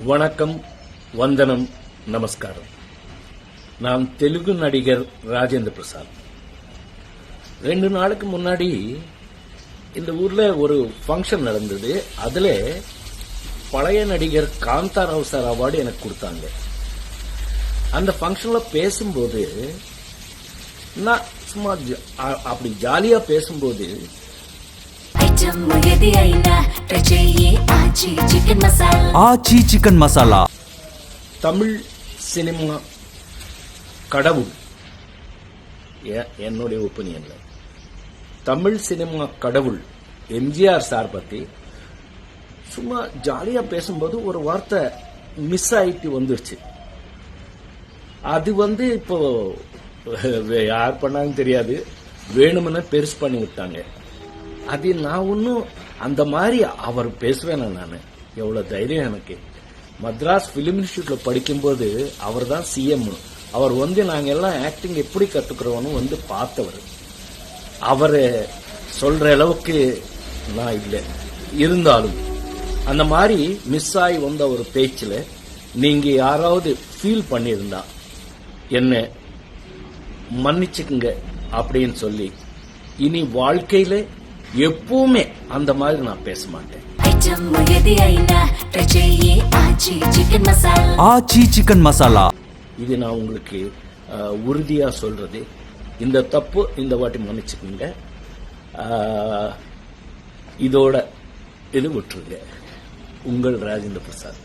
வணக்கம், வந்தனம், நமஸ்காரம். நான் தெலுங்கு நடிகர் ராஜேந்திர பிரசாத். 2 நாளுக்கு முன்னாடி இந்த ஊர்ல ஒரு ஃபங்க்ஷன் நடந்தது. அதுல பழைய நடிகர் காந்தாராவ் சார் அவார்டு எனக்கு கொடுத்தாங்க. அந்த ஃபங்க்ஷன்ல பேசும்போது நான் சும்மா அப்படி ஜாலியா பேசும்போது ஆச்சி சிக்கன் மசாலா தமிழ் சினிமா கடவுள், என்னுடைய ஒப்பீனியன்ல தமிழ் சினிமா கடவுள் எம்ஜிஆர் சார் பத்தி சும்மா ஜாலியா பேசும்போது ஒரு வார்த்தை மிஸ் ஆயிட்டு வந்துருச்சு. அது இப்போ யார் பண்ணாங்க தெரியாது, வேணும்னு பெருசு பண்ணி விட்டாங்க. அது நான் ஒன்னும் அந்த மாதிரி அவர் பேசுவேன். நான் எவ்வளவு தைரியம் எனக்கு. மദ്രാஸ் பிலிம் இன்ஸ்டியூட்ல படிக்கும்போது அவர் தான் சிஎம். அவர் நாங்க எல்லாம் ஆக்டிங் எப்படி கத்துக்கிறோம்னு பார்த்தவர். அவரு சொல்ற அளவுக்கு நான் இல்லை. இருந்தாலும் அந்த மாதிரி மிஸ் ஆகி வந்த ஒரு பேச்சுல நீங்க யாராவது ஃபீல் பண்ணியிருந்தா என்ன மன்னிச்சுக்குங்க அப்படின்னு சொல்லி, இனி வாழ்க்கையில எப்பவுமே அந்த மாதிரி நான் பேச மாட்டேன். ஆச்சி சிக்கன் மசாலா இது நான் உங்களுக்கு உறுதியா சொல்றது. இந்த தப்பு இந்த வாட்டி மன்னிச்சுக்குங்க. இதோட இது விட்டுருங்க. உங்கள் ராஜேந்திர பிரசாத்.